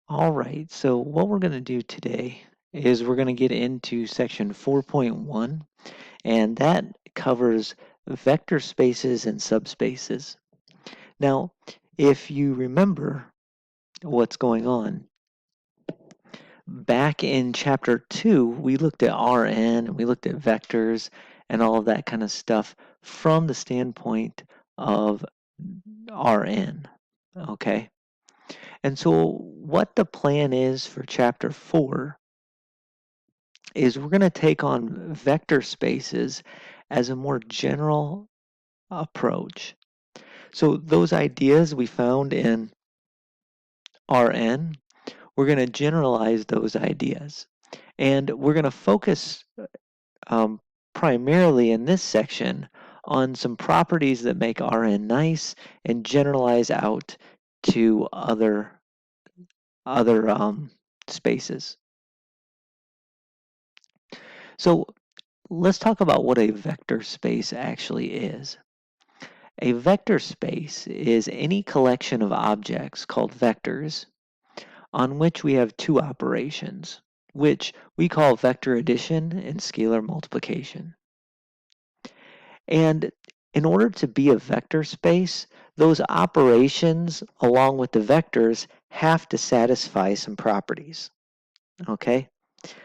All right, so what we're going to do today is we're going to get into section 4.1, and that covers vector spaces and subspaces. Now, if you remember what's going on, back in chapter 2, we looked at Rn and we looked at vectors and all of that kind of stuff from the standpoint of Rn, okay? And so what the plan is for chapter 4 is we're going to take on vector spaces as a more general approach. So those ideas we found in Rn, we're going to generalize those ideas. And we're going to focus um, primarily in this section on some properties that make Rn nice and generalize out to other spaces. So let's talk about what a vector space actually is. A vector space is any collection of objects called vectors on which we have two operations, which we call vector addition and scalar multiplication. And in order to be a vector space, those operations along with the vectors have to satisfy some properties. Okay?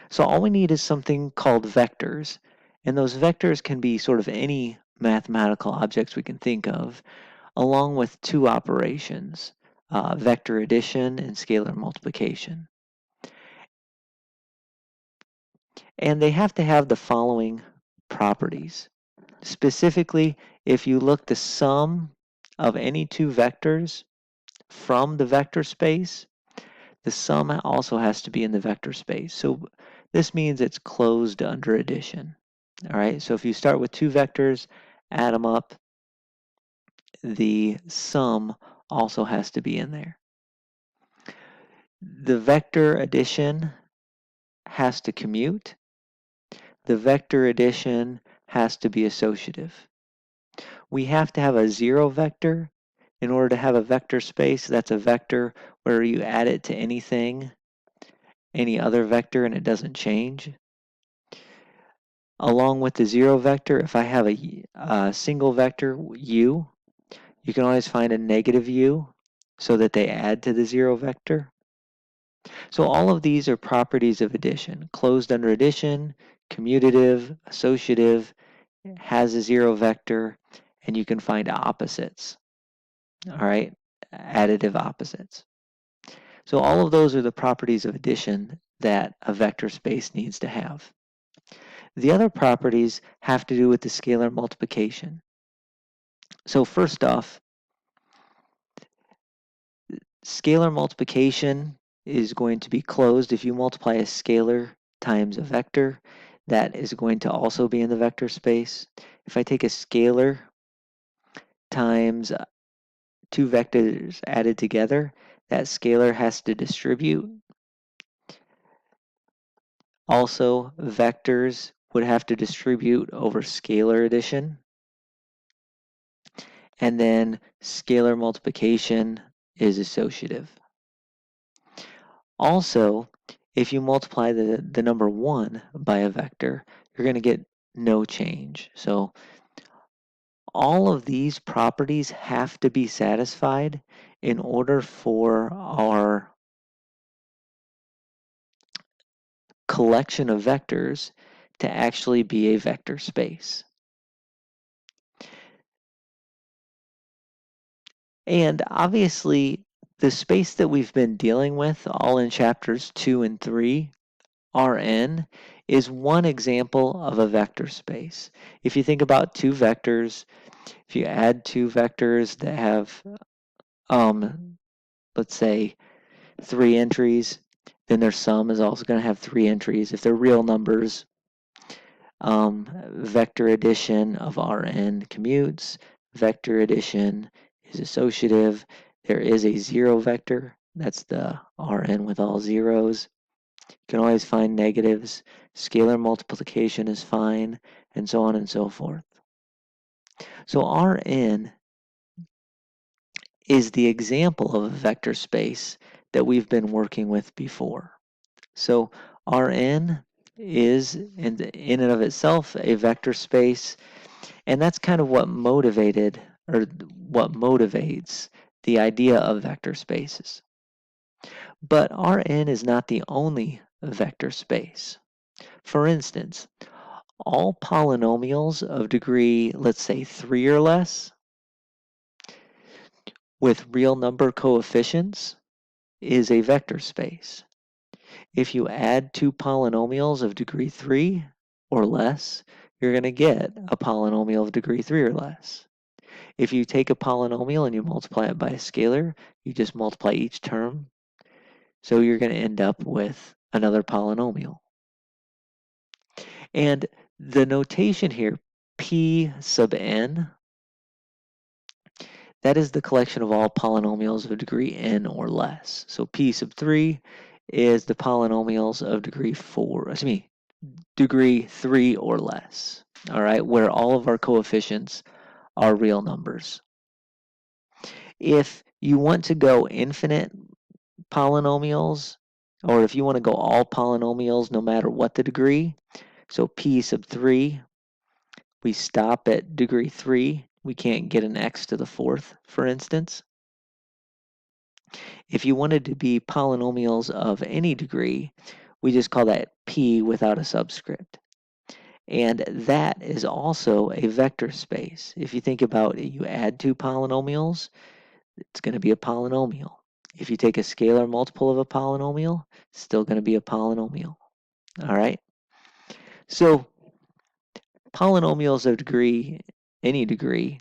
So all we need is something called vectors, and those vectors can be sort of any mathematical objects we can think of, along with two operations, vector addition and scalar multiplication. And they have to have the following properties. Specifically, if you look the sum of any two vectors from the vector space, the sum also has to be in the vector space. So this means it's closed under addition. All right, so if you start with two vectors, add them up, the sum also has to be in there. The vector addition has to commute. The vector addition has to be associative. We have to have a zero vector in order to have a vector space. That's a vector where you add it to anything, any other vector, and it doesn't change. Along with the zero vector, if I have a single vector, u, you can always find a negative u so that they add to the zero vector. So all of these are properties of addition. Closed under addition, commutative, associative, has a zero vector, and you can find opposites. All right, additive opposites. So all of those are the properties of addition that a vector space needs to have. The other properties have to do with the scalar multiplication. So first off, scalar multiplication is going to be closed. If you multiply a scalar times a vector, that is going to also be in the vector space. If I take a scalar times two vectors added together, that scalar has to distribute. Also, vectors would have to distribute over scalar addition. And then scalar multiplication is associative. Also, if you multiply the number 1 by a vector, you're going to get no change. So all of these properties have to be satisfied in order for our collection of vectors to actually be a vector space. And obviously, the space that we've been dealing with, all in chapters 2 and 3, Rn, is one example of a vector space. If you think about two vectors, if you add two vectors that have, let's say, 3 entries, then their sum is also going to have 3 entries. If they're real numbers, vector addition of Rn commutes, vector addition is associative. There is a zero vector, that's the Rn with all zeros. You can always find negatives. Scalar multiplication is fine, and so on and so forth. So Rn is the example of a vector space that we've been working with before. So Rn is in and of itself a vector space, and that's kind of what motivated or what motivates the idea of vector spaces. But Rn is not the only vector space. For instance, all polynomials of degree, let's say 3 or less, with real number coefficients is a vector space. If you add two polynomials of degree 3 or less, you're going to get a polynomial of degree 3 or less. If you take a polynomial and you multiply it by a scalar, you just multiply each term. So you're going to end up with another polynomial. And the notation here, P sub n, that is the collection of all polynomials of degree n or less. So P sub 3 is the polynomials of degree 3 or less. All right, where all of our coefficients are real numbers. If you want to go infinite polynomials, or if you want to go all polynomials no matter what the degree, so P sub 3, we stop at degree 3. We can't get an x to the fourth, for instance. If you wanted to be polynomials of any degree, we just call that P without a subscript. And that is also a vector space. If you think about it, you add two polynomials, it's going to be a polynomial. If you take a scalar multiple of a polynomial, it's still going to be a polynomial. All right? So polynomials of degree, any degree,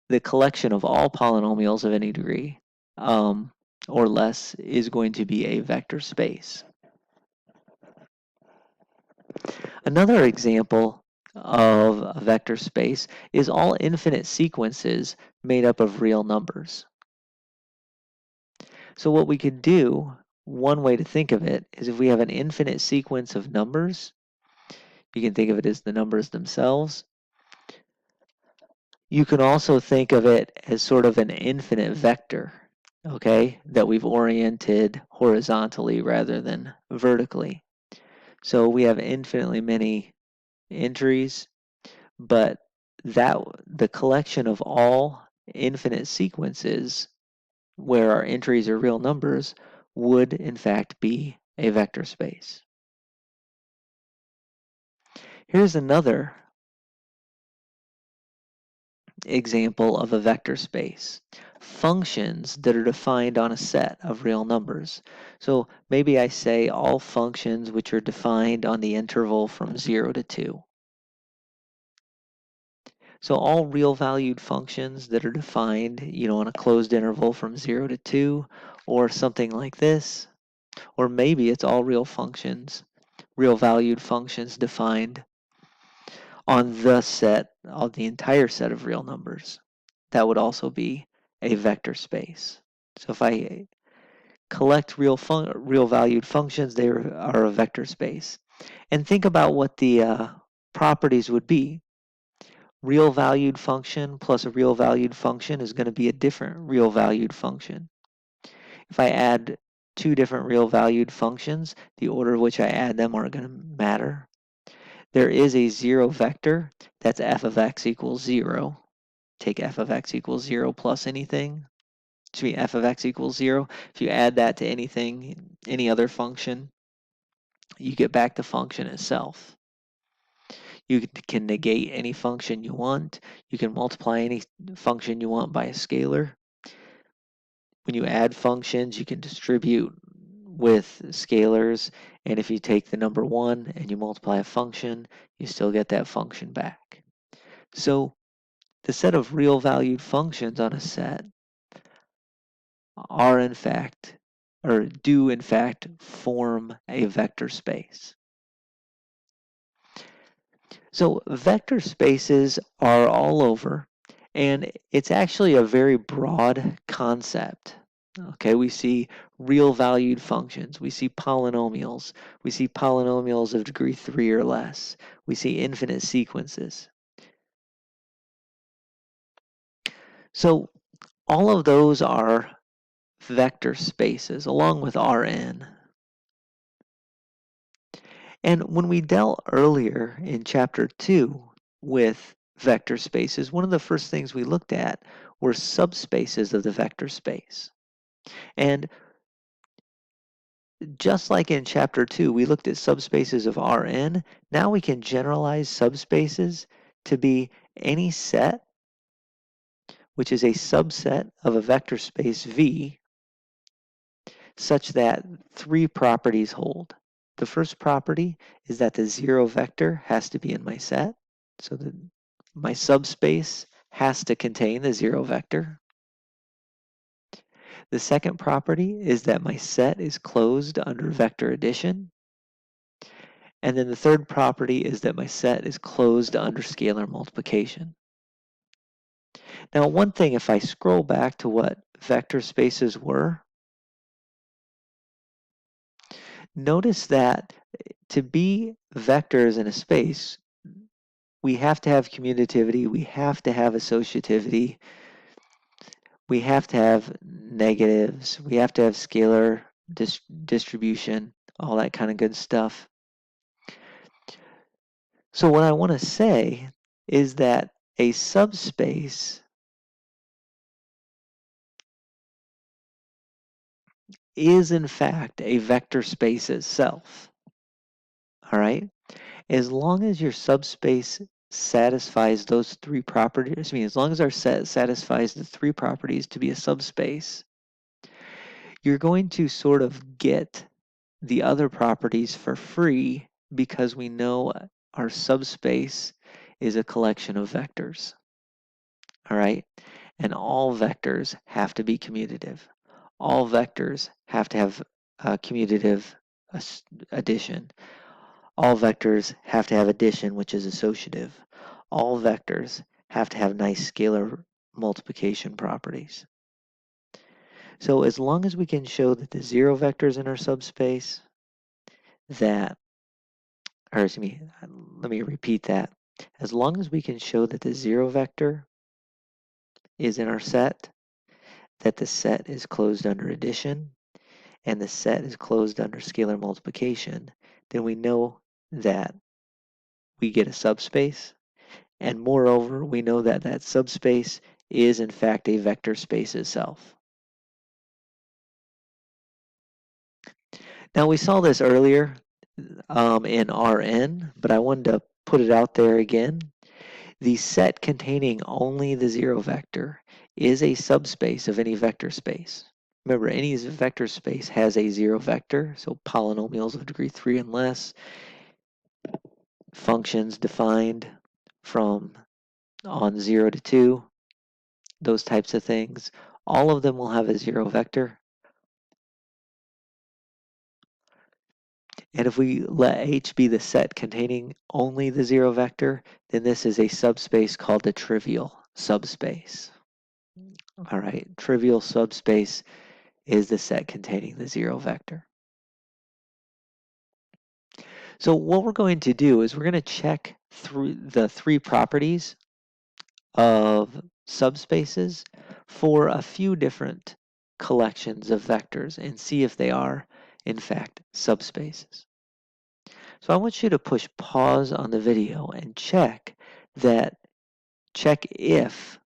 the collection of all polynomials of any degree or less is going to be a vector space. Another example of a vector space is all infinite sequences made up of real numbers. So what we could do, one way to think of it, is if we have an infinite sequence of numbers, you can think of it as the numbers themselves. You can also think of it as sort of an infinite vector, okay, that we've oriented horizontally rather than vertically. So we have infinitely many entries, but the collection of all infinite sequences where our entries are real numbers would in fact be a vector space. Here's another example of a vector space. Functions that are defined on a set of real numbers. So maybe I say all functions which are defined on the interval from 0 to 2. So all real valued functions that are defined, on a closed interval from 0 to 2, or something like this, or maybe it's all real functions, real valued functions defined on the entire set of real numbers. That would also be a vector space. So if I collect real valued functions, they are a vector space. And think about what the properties would be. Real valued function plus a real valued function is going to be a different real valued function. If I add two different real valued functions, the order in which I add them aren't going to matter. There is a zero vector, that's f of x equals 0. Take f of x equals 0 plus anything, which means f of x equals 0. If you add that to anything, any other function, you get back the function itself. You can negate any function you want. You can multiply any function you want by a scalar. When you add functions, you can distribute with scalars, and if you take the number 1 and you multiply a function, you still get that function back. So the set of real valued functions on a set are in fact, or do in fact, form a vector space. So vector spaces are all over, and it's actually a very broad concept. Okay, we see real valued functions, we see polynomials of degree 3 or less, we see infinite sequences. So all of those are vector spaces along with Rn. And when we dealt earlier in chapter 2 with vector spaces, one of the first things we looked at were subspaces of the vector space. And just like in chapter 2, we looked at subspaces of Rn, now we can generalize subspaces to be any set which is a subset of a vector space V such that 3 properties hold. The first property is that the 0 vector has to be in my set, so that my subspace has to contain the 0 vector. The second property is that my set is closed under vector addition. And then the third property is that my set is closed under scalar multiplication. Now, one thing, if I scroll back to what vector spaces were, notice that to be vectors in a space, we have to have commutativity, we have to have associativity, we have to have negatives, we have to have scalar distribution, all that kind of good stuff. So what I want to say is that a subspace is in fact a vector space itself. All right? As long as your subspace satisfies those 3 properties, I mean, as long as our set satisfies the 3 properties to be a subspace, you're going to sort of get the other properties for free because we know our subspace is a collection of vectors. All right? And all vectors have to be commutative. All vectors have to have commutative addition. All vectors have to have addition, which is associative. All vectors have to have nice scalar multiplication properties. So as long as we can show that the 0 vectors in our subspace, that, or excuse me, let me repeat that. As long as we can show that the 0 vector is in our set, that the set is closed under addition, and the set is closed under scalar multiplication, then we know that we get a subspace. And moreover, we know that that subspace is in fact a vector space itself. Now we saw this earlier in Rn, but I wanted to put it out there again. The set containing only the 0 vector is a subspace of any vector space. Remember, any vector space has a 0 vector, so polynomials of degree 3 and less, functions defined from on 0 to 2, those types of things. All of them will have a 0 vector. And if we let H be the set containing only the 0 vector, then this is a subspace called a trivial subspace. All right, trivial subspace is the set containing the 0 vector. So what we're going to do is we're going to check through the 3 properties of subspaces for a few different collections of vectors and see if they are, in fact, subspaces. So I want you to push pause on the video and check if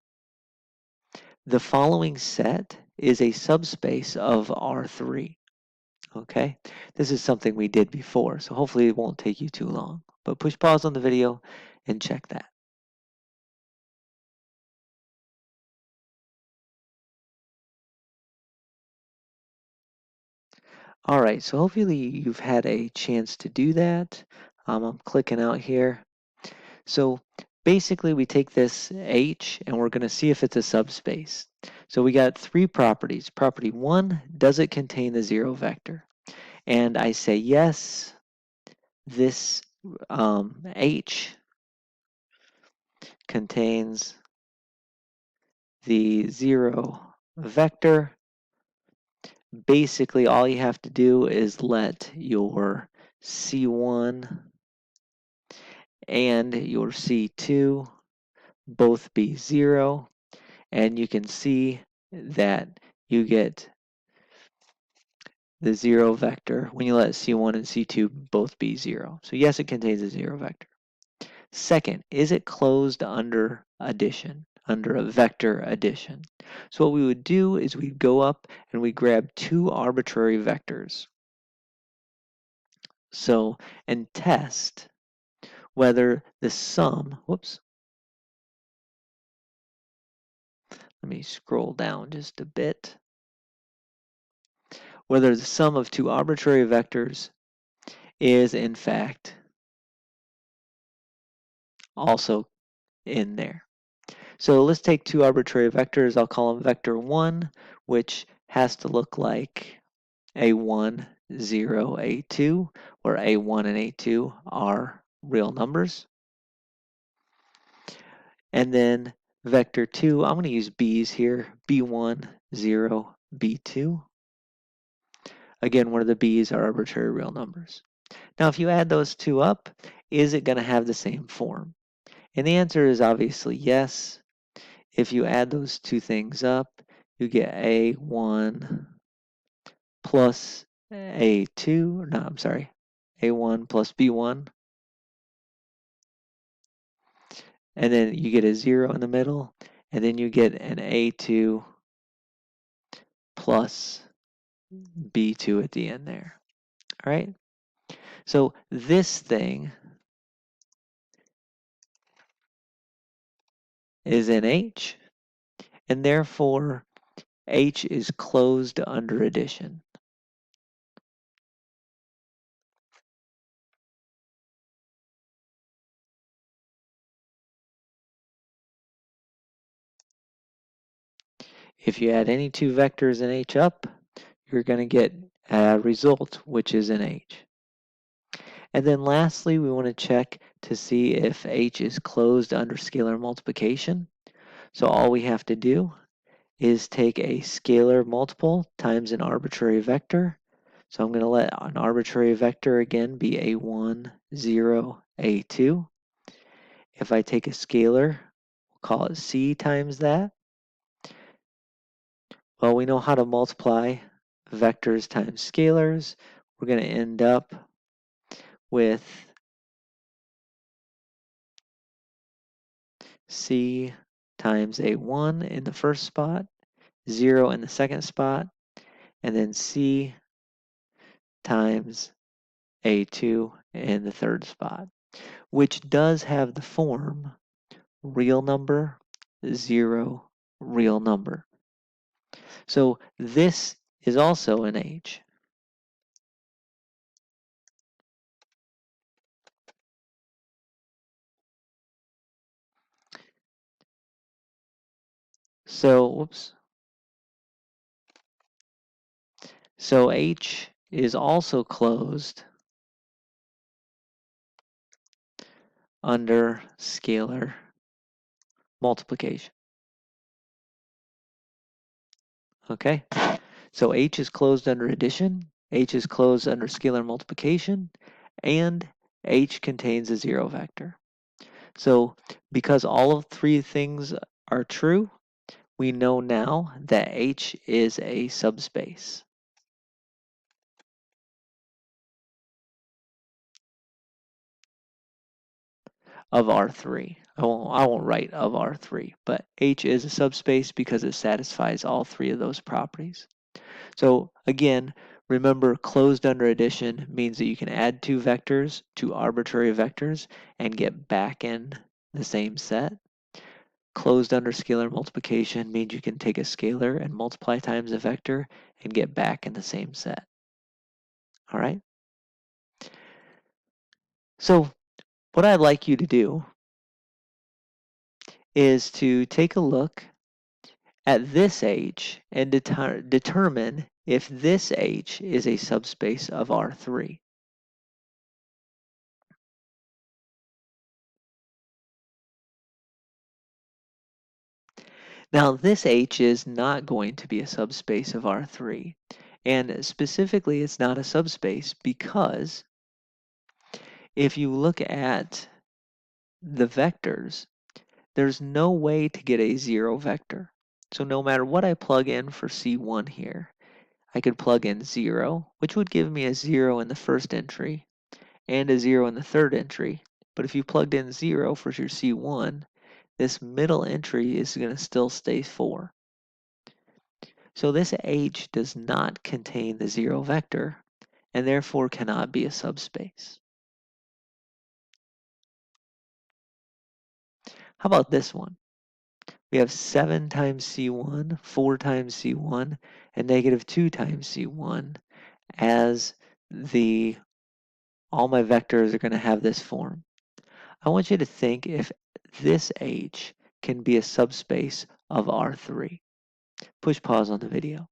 the following set is a subspace of R3. Okay, this is something we did before, so hopefully it won't take you too long. But push pause on the video and check that. All right, so hopefully you've had a chance to do that. I'm clicking out here. So basically we take this H and we're going to see if it's a subspace. So we got 3 properties. Property 1, does it contain the 0 vector? And I say yes, this H contains the 0 vector. Basically all you have to do is let your C1 and your C2 both be 0, and you can see that you get the 0 vector when you let C1 and C2 both be 0. So yes, it contains a 0 vector. Second, is it closed under addition, under a vector addition? So what we would do is we'd go up and we grab two arbitrary vectors. So, and test whether the sum, whoops, let me scroll down just a bit, whether the sum of two arbitrary vectors is in fact also in there. So let's take two arbitrary vectors. I'll call them vector 1, which has to look like A1, 0, A2, where A1 and A2 are real numbers. And then vector 2, I'm going to use B's here, B1, 0, B2. Again, one of the B's are arbitrary real numbers. Now, if you add those two up, is it going to have the same form? And the answer is obviously yes. If you add those two things up, you get A1 plus A2, no, I'm sorry, A1 plus B1, and then you get a 0 in the middle, and then you get an A2 plus B2 at the end there. All right? So this thing is in H, and therefore H is closed under addition. If you add any two vectors in H up, you're going to get a result which is in H. And then lastly, we want to check to see if H is closed under scalar multiplication. So all we have to do is take a scalar multiple times an arbitrary vector. So I'm going to let an arbitrary vector again be A1, 0, A2. If I take a scalar, we'll call it C times that. Well, we know how to multiply vectors times scalars. We're going to end up with C times A1 in the first spot, 0 in the second spot, and then C times A2 in the third spot, which does have the form real number, 0, real number. So this is also an H. So, whoops. So H is also closed under scalar multiplication. Okay, so H is closed under addition, H is closed under scalar multiplication, and H contains a 0 vector. So because all of three things are true, we know now that H is a subspace of R3. I won't write of R3, but H is a subspace because it satisfies all three of those properties. So again, remember closed under addition means that you can add two vectors, two arbitrary vectors, and get back in the same set. Closed under scalar multiplication means you can take a scalar and multiply times a vector and get back in the same set. All right? So what I'd like you to do is to take a look at this H and determine if this H is a subspace of R3. Now this H is not going to be a subspace of R3, and specifically it's not a subspace because if you look at the vectors, there's no way to get a 0 vector. So no matter what I plug in for C1 here, I could plug in 0, which would give me a 0 in the first entry and a 0 in the third entry. But if you plugged in 0 for your C1, this middle entry is going to still stay 4. So this H does not contain the 0 vector, and therefore cannot be a subspace. How about this one? We have 7 times C1, 4 times C1, and negative 2 times C1 as all my vectors are going to have this form. I want you to think if this H can be a subspace of R3. Push pause on the video.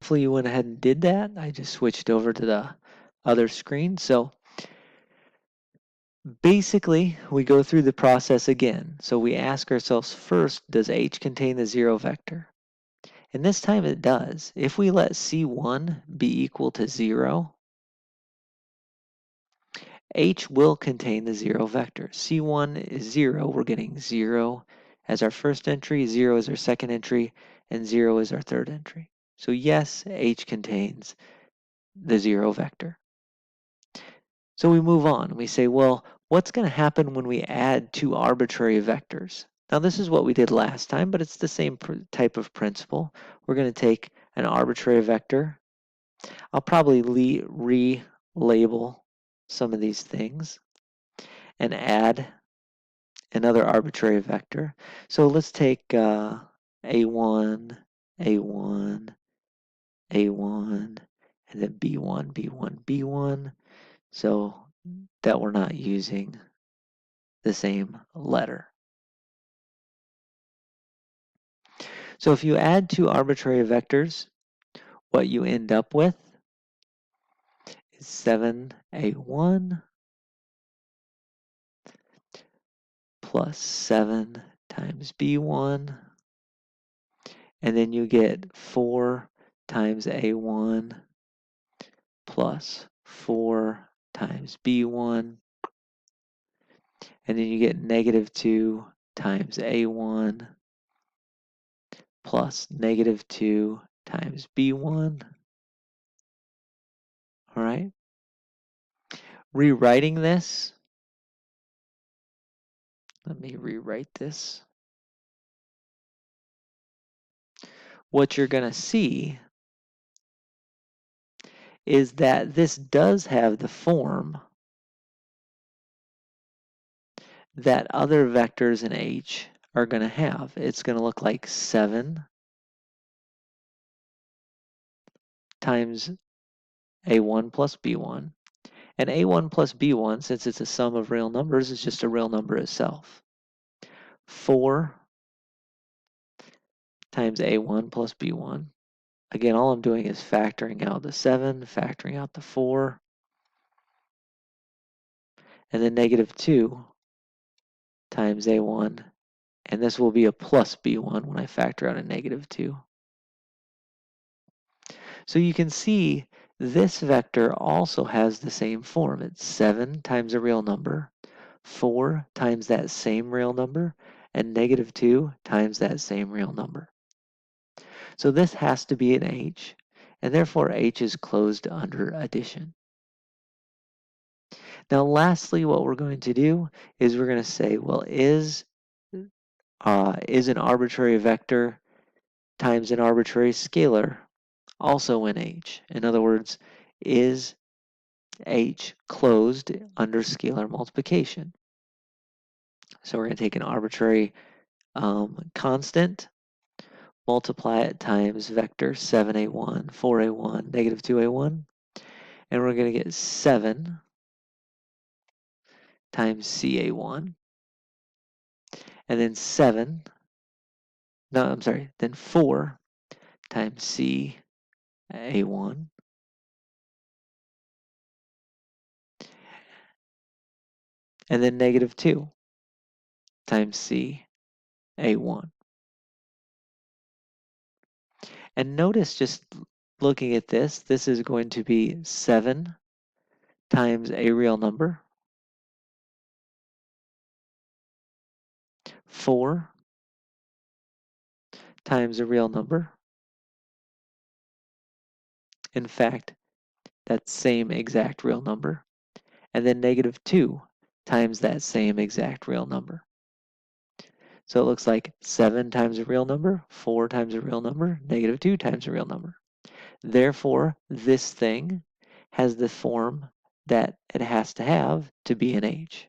Hopefully you went ahead and did that. I just switched over to the other screen. So basically, we go through the process again. So we ask ourselves first, does H contain the 0 vector? And this time it does. If we let C1 be equal to 0, H will contain the 0 vector. C1 is 0, we're getting 0 as our first entry, 0 as our second entry, and 0 is our third entry. So yes, H contains the 0 vector. So we move on. We say, well, what's going to happen when we add two arbitrary vectors? Now this is what we did last time, but it's the same type of principle. We're going to take an arbitrary vector. I'll probably relabel some of these things and add another arbitrary vector. So let's take A1, A1, A1, and then B1, B1, B1, so that we're not using the same letter. So if you add two arbitrary vectors, what you end up with is 7A1 plus 7 times B1, and then you get 4 times A1 plus 4 times B1, and then you get negative 2 times A1 plus negative 2 times B1. All right. Rewriting this, let me rewrite this. What you're going to see is that this does have the form that other vectors in H are going to have. It's going to look like 7 times A1 plus B1. And A1 plus B1, since it's a sum of real numbers, is just a real number itself. 4 times A1 plus B1. Again, all I'm doing is factoring out the 7, factoring out the 4, and then negative 2 times A1, and this will be a plus B1 when I factor out a negative 2. So you can see this vector also has the same form. It's 7 times a real number, 4 times that same real number, and negative 2 times that same real number. So this has to be an H, and therefore H is closed under addition. Now lastly, what we're going to do is we're going to say, well, is an arbitrary vector times an arbitrary scalar also in H? In other words, is H closed under scalar multiplication? So we're going to take an arbitrary constant, multiply it times vector 7A1, 4A1, negative 2A1, and we're going to get 7 times CA1, and then 7, no, I'm sorry, then 4 times CA1, and then negative 2 times CA1. And notice, just looking at this is going to be 7 times a real number 4 times a real number. In fact, that same exact real number. And then negative 2 times that same exact real number. So it looks like 7 times a real number, 4 times a real number, negative 2 times a real number. Therefore, this thing has the form that it has to have to be an H.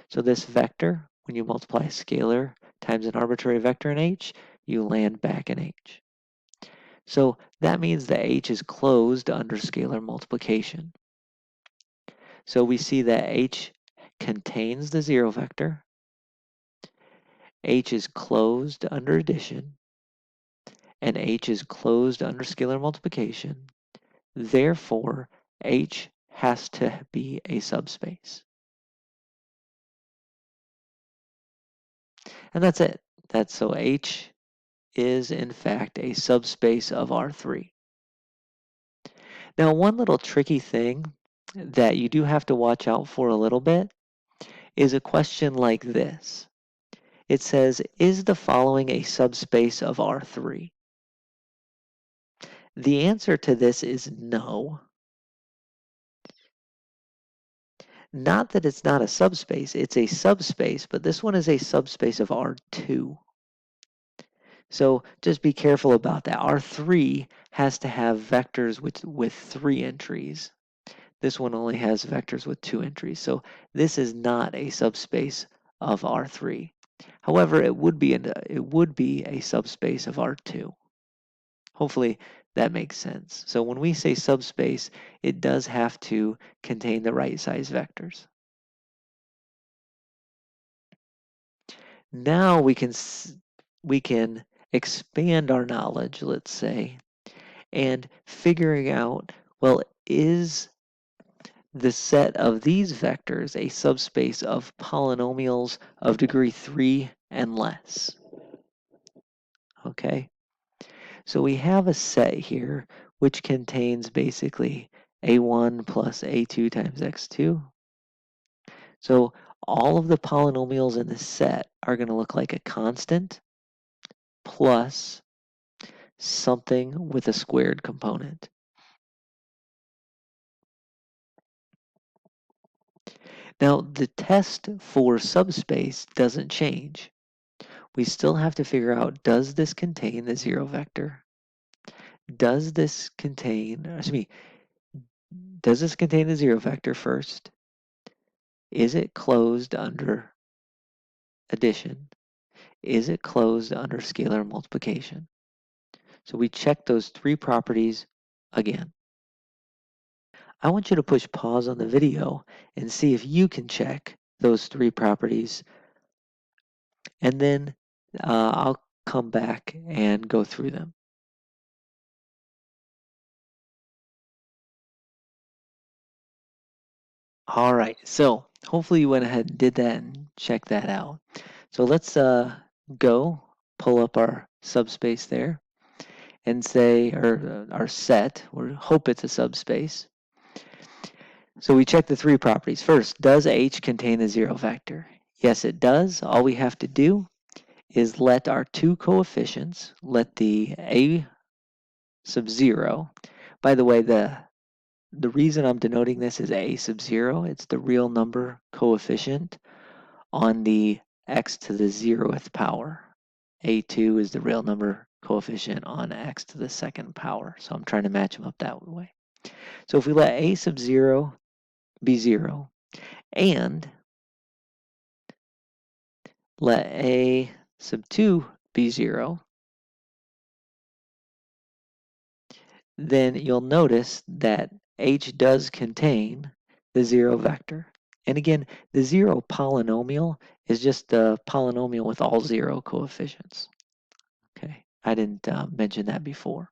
So this vector, when you multiply a scalar times an arbitrary vector in H, you land back in H. So that means that H is closed under scalar multiplication. So we see that H contains the zero vector, H is closed under addition, and H is closed under scalar multiplication. Therefore, H has to be a subspace. And that's it. So H is in fact a subspace of R3. Now, one little tricky thing that you do have to watch out for a little bit is a question like this. It says, is the following a subspace of R3? The answer to this is no. Not that it's not a subspace, it's a subspace, but this one is a subspace of R2. So just be careful about that. R3 has to have vectors with 3 entries. This one only has vectors with 2 entries. So this is not a subspace of R3. However, it would be a subspace of R2. Hopefully that makes sense. So when we say subspace, it does have to contain the right size vectors. Now we can expand our knowledge, let's say, and figuring out, well, is the set of these vectors a subspace of polynomials of degree 3 and less? Okay, so we have a set here which contains basically a1 plus a2 times x2. So all of the polynomials in this set are going to look like a constant plus something with a squared component. Now, the test for subspace doesn't change. We still have to figure out, does this contain the zero vector? Does this contain the zero vector first? Is it closed under addition? Is it closed under scalar multiplication? So we check those 3 properties again. I want you to push pause on the video and see if you can check those 3 properties, and then I'll come back and go through them. All right, so hopefully you went ahead and did that and checked that out. So let's go pull up our subspace there and say, or our set, or hope it's a subspace. So we check the 3 properties. First, does H contain a zero vector? Yes, it does. All we have to do is let our 2 coefficients, let the A sub 0, by the way, the reason I'm denoting this is A sub 0, it's the real number coefficient on the x to the 0th power. A2 is the real number coefficient on x to the 2nd power. So I'm trying to match them up that way. So if we let A sub 0 be 0 and let A sub 2 be 0, then you'll notice that H does contain the zero vector. And again, the zero polynomial is just a polynomial with all 0 coefficients. Okay, I didn't mention that before.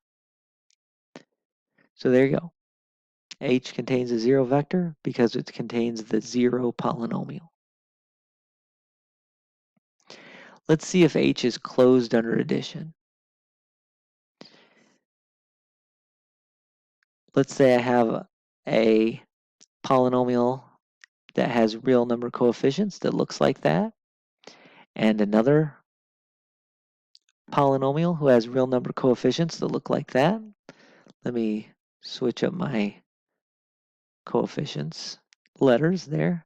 So there you go. H contains a zero vector because it contains the 0 polynomial. Let's see if H is closed under addition. Let's say I have a polynomial that has real number coefficients that looks like that, and another polynomial who has real number coefficients that look like that. Let me switch up my coefficients letters there.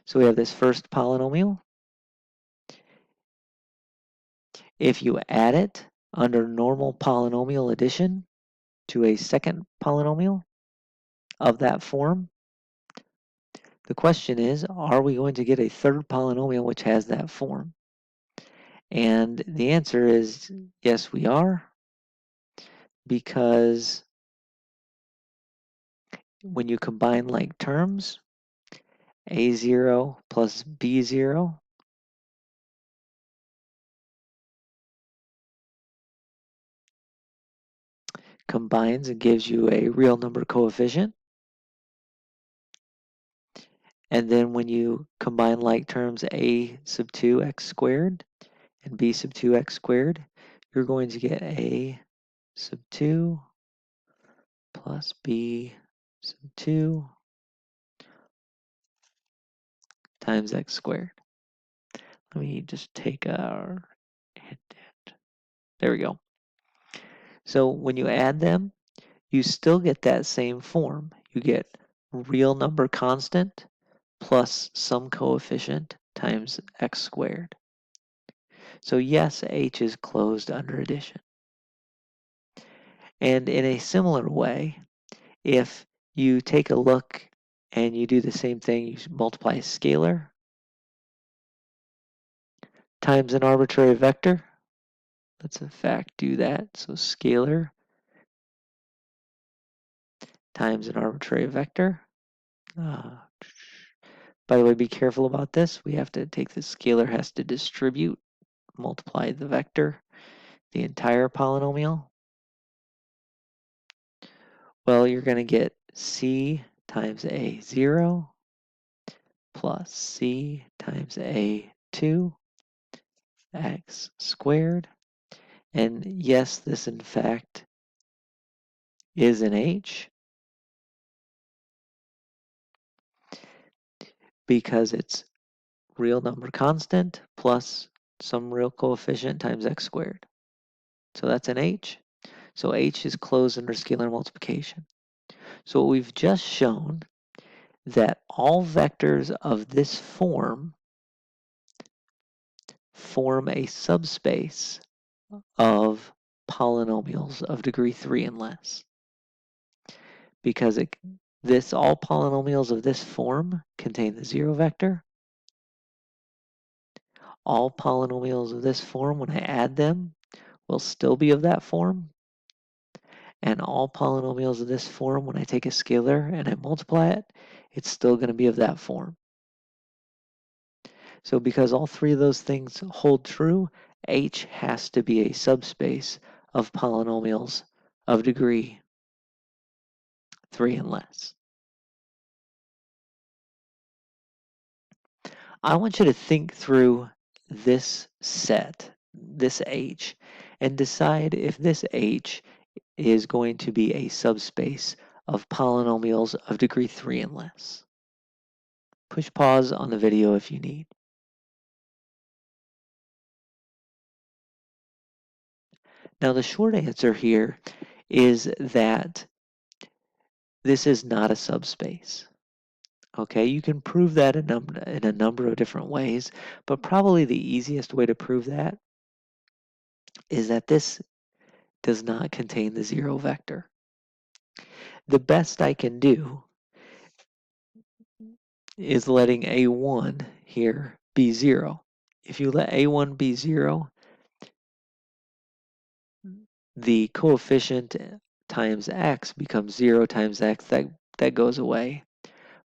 So we have this first polynomial. If you add it under normal polynomial addition to a second polynomial of that form, the question is, are we going to get a third polynomial which has that form? And the answer is yes, we are, because when you combine like terms, a0 plus b0 combines and gives you a real number coefficient. And then when you combine like terms a sub 2 x squared and b sub 2 x squared, you're going to get a sub 2 plus b sub 2 times x squared. Let me just take our hit. There we go. So when you add them, you still get that same form. You get real number constant plus some coefficient times x squared. So yes, h is closed under addition. And in a similar way, if you take a look and you do the same thing, you multiply a scalar times an arbitrary vector. Let's in fact do that. So scalar times an arbitrary vector. By the way, be careful about this. We have to take the scalar has to distribute, multiply the vector, the entire polynomial. Well, you're going to get c times a0 plus c times a2 x squared. And yes, this in fact is an h because it's real number constant plus some real coefficient times x squared. So that's an h. So h is closed under scalar multiplication. So what we've just shown that all vectors of this form a subspace of polynomials of degree 3 and less. Because all polynomials of this form contain the 0 vector. All polynomials of this form, when I add them, will still be of that form. And all polynomials of this form, when I take a scalar and I multiply it, it's still going to be of that form. So because all three of those things hold true, H has to be a subspace of polynomials of degree 3 and less. I want you to think through this set, this H, and decide if this H is going to be a subspace of polynomials of degree 3 and less. Push pause on the video if you need. Now the short answer here is that this is not a subspace. Okay, you can prove that in a number of different ways, but probably the easiest way to prove that is that this does not contain the 0 vector. The best I can do is letting a1 here be 0. If you let a1 be 0, the coefficient times x becomes 0 times x. That goes away,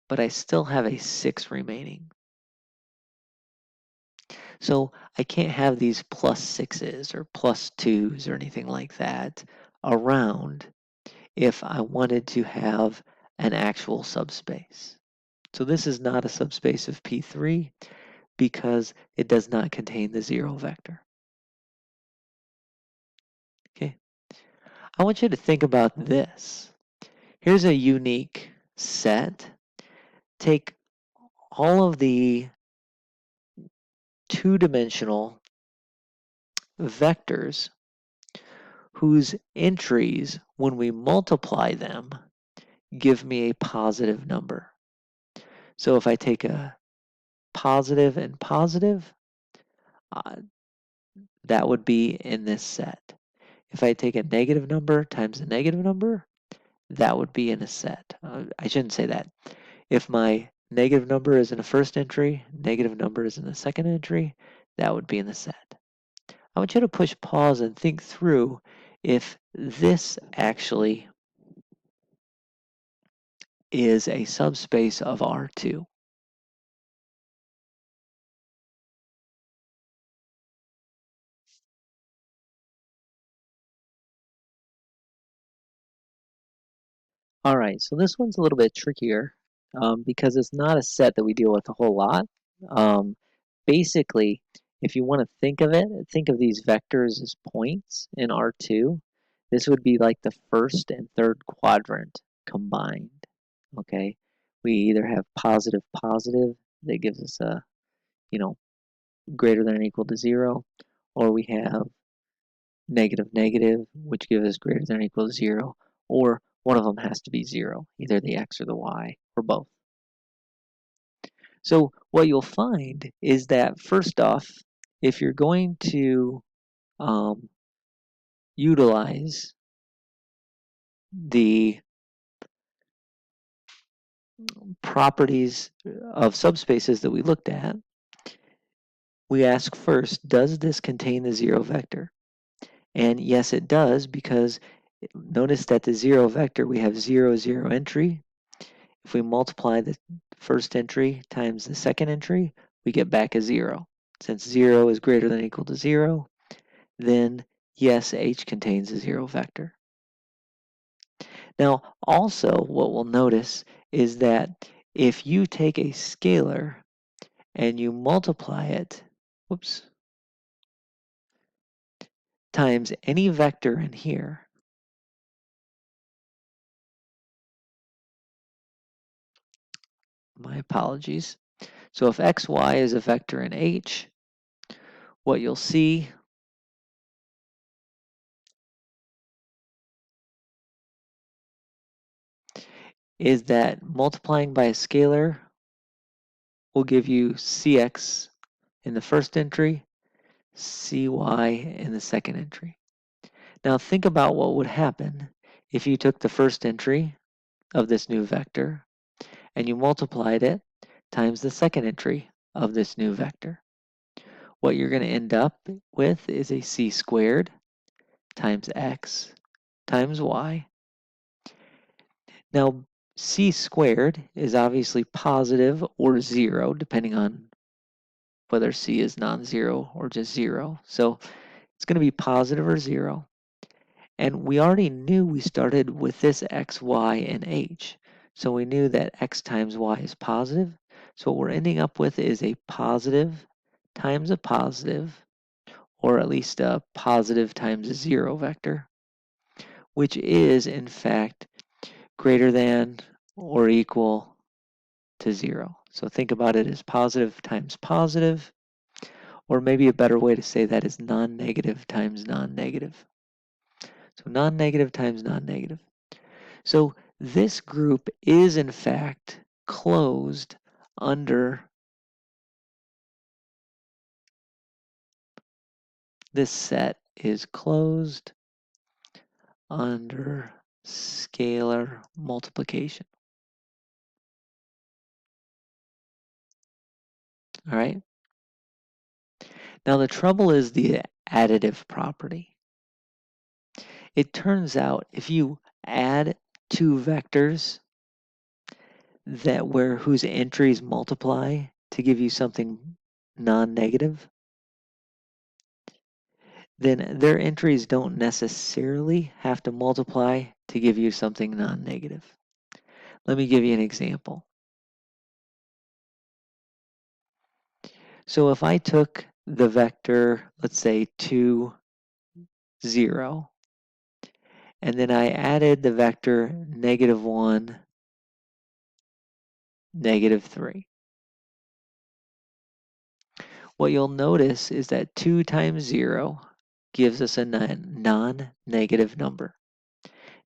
but I still have a 6 remaining. So I can't have these plus 6s or plus 2s or anything like that around if I wanted to have an actual subspace. So this is not a subspace of P3 because it does not contain the 0 vector. Okay. I want you to think about this. Here's a unique set. Take all of the two-dimensional vectors whose entries, when we multiply them, give me a positive number. So if I take a positive and positive, uh, that would be in this set. If I take a negative number times a negative number, that would be in a set. I shouldn't say that. If my negative number is in the first entry, negative number is in the second entry, that would be in the set. I want you to push pause and think through if this actually is a subspace of R2. All right, so this one's a little bit trickier because it's not a set that we deal with a whole lot. Um, Basically, if you want to think of these vectors as points in R2. This would be like the first and third quadrant combined. Okay, we either have positive positive that gives us a, you know, greater than or equal to 0, or we have negative negative, which gives us greater than or equal to 0, or one of them has to be 0, either the x or the y, or both. So what you'll find is that first off, if you're going to um, utilize the properties of subspaces that we looked at, we ask first, does this contain the 0 vector? And yes, it does, because notice that the 0 vector, we have 0, 0 entry. If we multiply the first entry times the second entry, we get back a 0. Since 0 is greater than or equal to 0, then yes, H contains a 0 vector. Now, also, what we'll notice is that if you take a scalar and you multiply it, whoops, times any vector in here, my apologies. So if xy is a vector in H, what you'll see is that multiplying by a scalar will give you cx in the first entry, cy in the second entry. Now think about what would happen if you took the first entry of this new vector and you multiplied it times the second entry of this new vector. What you're going to end up with is a c squared times x times y. Now, c squared is obviously positive or 0, depending on whether c is non-zero or just 0. So it's going to be positive or 0. And we already knew we started with this x, y, and h. So we knew that x times y is positive. So what we're ending up with is a positive times a positive, or at least a positive times a 0 vector, which is, in fact, greater than or equal to 0. So think about it as positive times positive, or maybe a better way to say that is non-negative times non-negative. So non-negative times non-negative. So this group is, in fact, closed under this set is closed under scalar multiplication. All right. Now the trouble is the additive property. It turns out if you add two vectors that whose entries multiply to give you something non-negative, then their entries don't necessarily have to multiply to give you something non-negative. Let me give you an example. So if I took the vector, let's say 2, 0, and then I added the vector -1, -3. What you'll notice is that 2 times 0 gives us a non-negative number.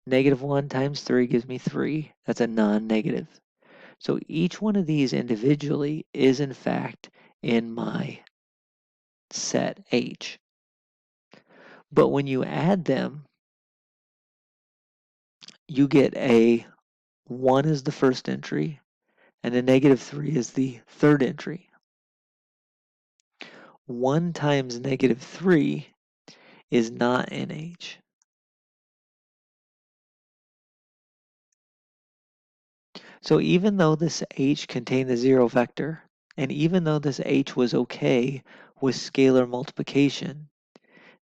-1 times 3 gives me 3. That's a non-negative. So each one of these individually is in fact in my set H. But when you add them, you get a 1 is the first entry, and a -3 is the third entry. 1 times -3 is not in H. So even though this H contained the zero vector, and even though this H was okay with scalar multiplication,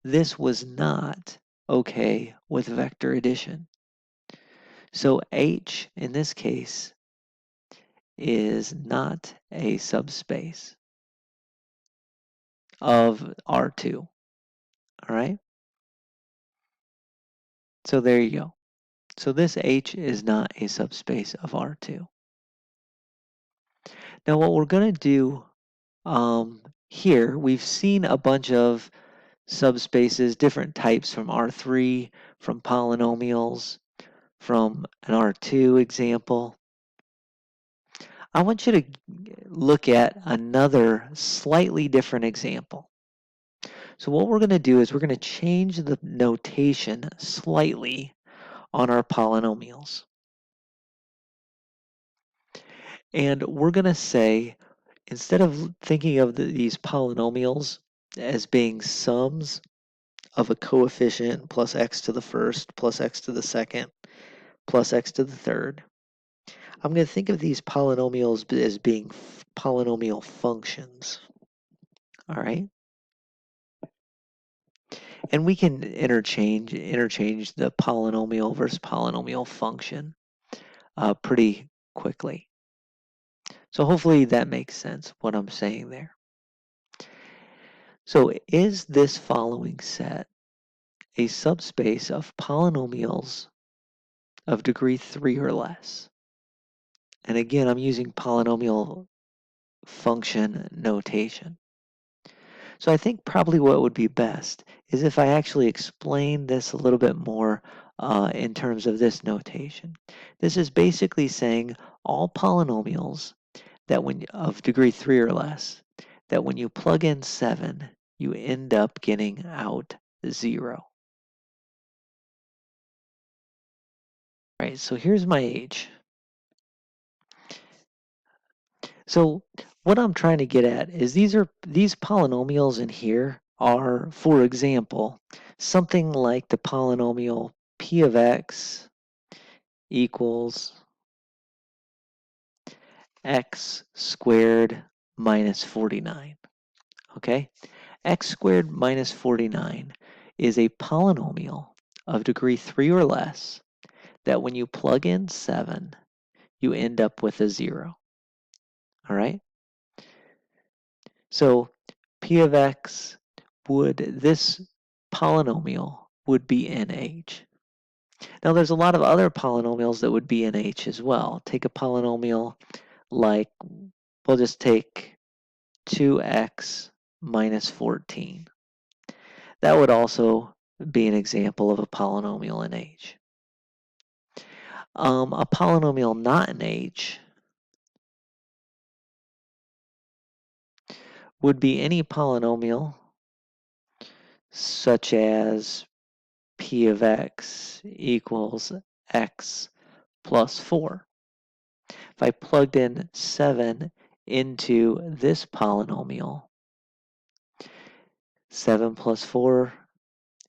this was not okay with vector addition. So H, in this case, is not a subspace of R2, all right? So there you go. So this H is not a subspace of R2. Now what we're going to do here, we've seen a bunch of subspaces, different types from R3, from polynomials, from an R2 example. I want you to look at another slightly different example. So what we're going to do is we're going to change the notation slightly on our polynomials. And we're going to say, instead of thinking of these polynomials as being sums of a coefficient plus x to the first, plus x to the second, plus x to the third, I'm going to think of these polynomials as being polynomial functions. All right? And we can interchange the polynomial versus polynomial function pretty quickly. So hopefully that makes sense, what I'm saying there. So is this following set a subspace of polynomials of degree 3 or less? And again, I'm using polynomial function notation. So I think probably what would be best is if I actually explain this a little bit more in terms of this notation. This is basically saying all polynomials that when of degree 3 or less, that when you plug in 7, you end up getting out 0. All right, so here's my H. So what I'm trying to get at is these polynomials in here are, for example, something like the polynomial p of x equals x squared minus 49. Okay? X squared minus 49 is a polynomial of degree 3 or less that when you plug in 7, you end up with a 0. All right? So p of x this polynomial would be in H. Now there's a lot of other polynomials that would be in H as well. Take a polynomial like, we'll just take 2x minus 14. That would also be an example of a polynomial in H. A polynomial not in H would be any polynomial such as p of x equals x plus 4. If I plugged in 7 into this polynomial, 7 plus 4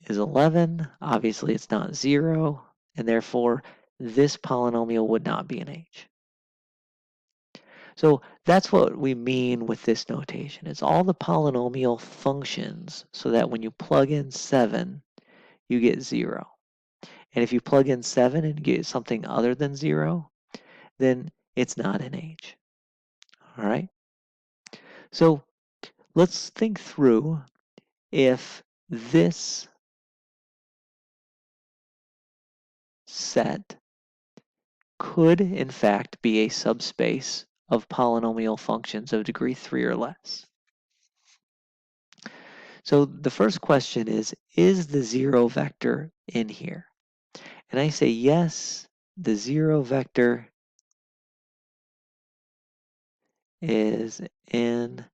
is 11. Obviously, it's not 0, and therefore, this polynomial would not be an H. So that's what we mean with this notation. It's all the polynomial functions so that when you plug in 7, you get 0. And if you plug in 7 and get something other than 0, then it's not an H. All right? So let's think through if this set could in fact be a subspace of polynomial functions of degree 3 or less. So the first question is the 0 vector in here? And I say yes, the 0 vector is in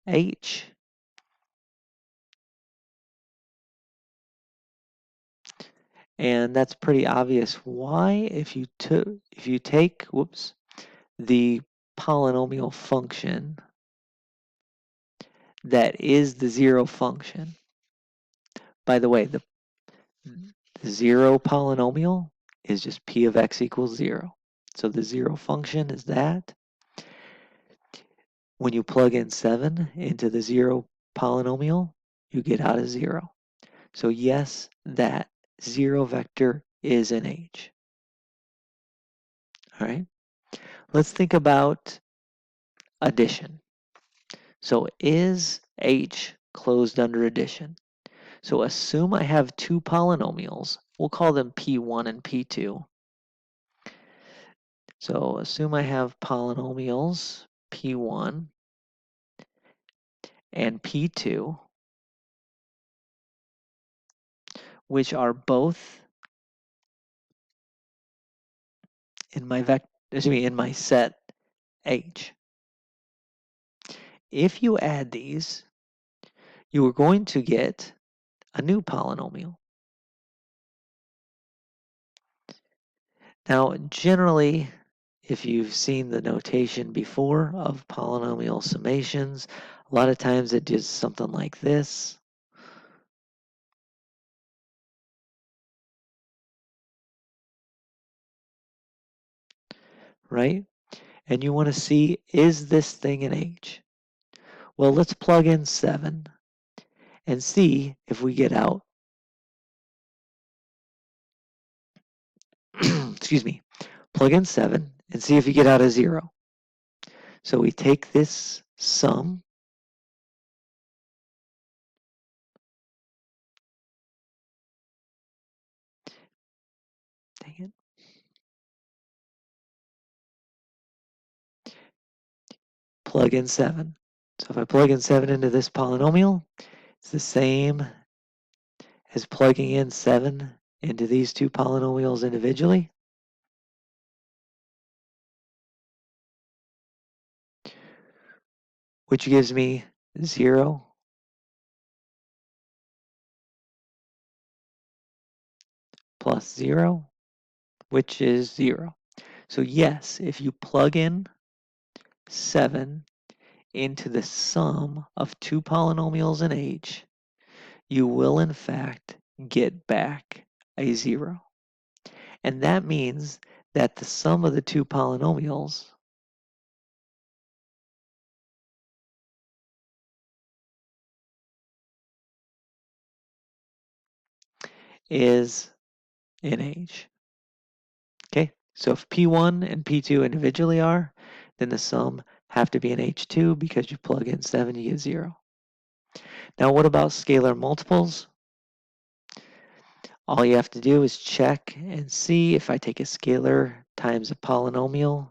H. And that's pretty obvious. Why? If you take, whoops, the polynomial function that is the 0 function. By the way, the 0 polynomial is just p of x equals 0. So the 0 function is that. When you plug in 7 into the 0 polynomial, you get out a 0. So yes, that 0 vector is in H. All right, let's think about addition. So is H closed under addition? So assume I have two polynomials. We'll call them P1 and P2. So assume I have polynomials P1 and P2, which are both in my set H. If you add these, you are going to get a new polynomial. Now, generally, if you've seen the notation before of polynomial summations, a lot of times it does something like this. Right? And you want to see, is this thing in H? Well, let's plug in 7 and see if we get out, excuse me, plug in 7 and see if you get out a 0. So we take this sum, dang it, plug in 7. So if I plug in 7 into this polynomial, it's the same as plugging in 7 into these two polynomials individually. Which gives me 0 plus 0, which is 0. So yes, if you plug in 7 into the sum of two polynomials in H, you will in fact get back a 0. And that means that the sum of the two polynomials is in H. Okay, so if P1 and P2 individually are, then the sum have to be in H2 because you plug in 7, you get 0. Now what about scalar multiples? All you have to do is check and see if I take a scalar times a polynomial,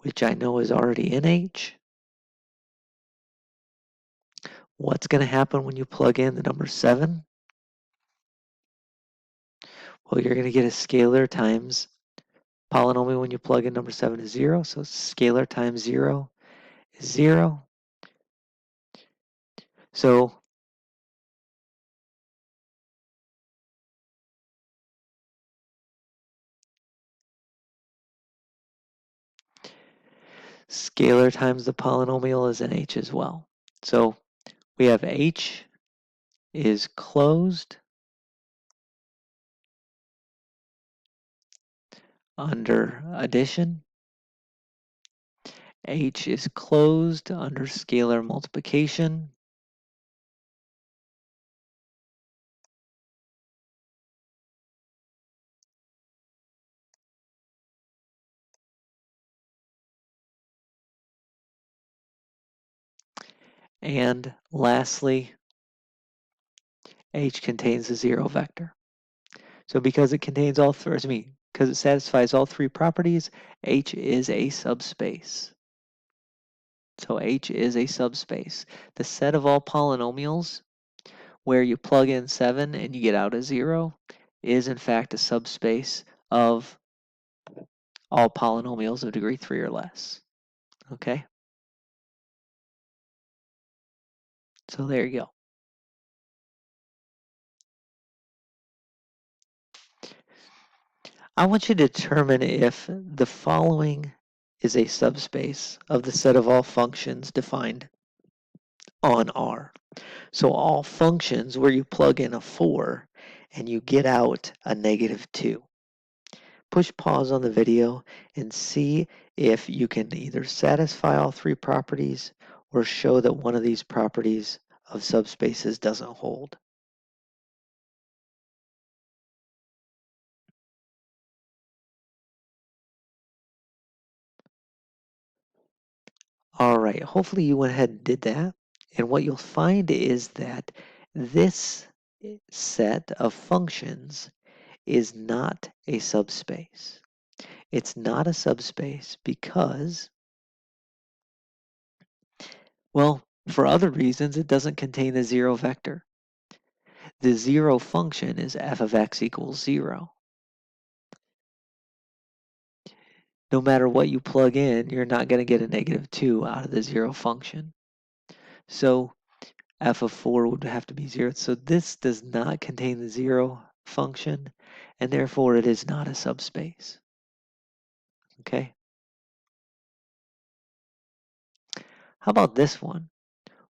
which I know is already in H. What's going to happen when you plug in the number 7? Well, you're going to get a scalar times polynomial when you plug in number 7 is 0. So scalar times 0 is 0. So scalar times the polynomial is in H as well. So we have H is closed under addition. H is closed under scalar multiplication. And lastly, H contains a 0 vector. So because it contains all three, because it satisfies all three properties, H is a subspace. So H is a subspace. The set of all polynomials where you plug in 7 and you get out a 0 is in fact a subspace of all polynomials of degree 3 or less. Okay? So there you go. I want you to determine if the following is a subspace of the set of all functions defined on R. So all functions where you plug in a 4 and you get out a -2. Push pause on the video and see if you can either satisfy all three properties or show that one of these properties of subspaces doesn't hold. All right, hopefully you went ahead and did that. And what you'll find is that this set of functions is not a subspace. It's not a subspace because, well, for other reasons, it doesn't contain a zero vector. The zero function is f of x equals 0. No matter what you plug in, you're not going to get a -2 out of the zero function. So f of 4 would have to be 0. So this does not contain the zero function, and therefore it is not a subspace. Okay? How about this one?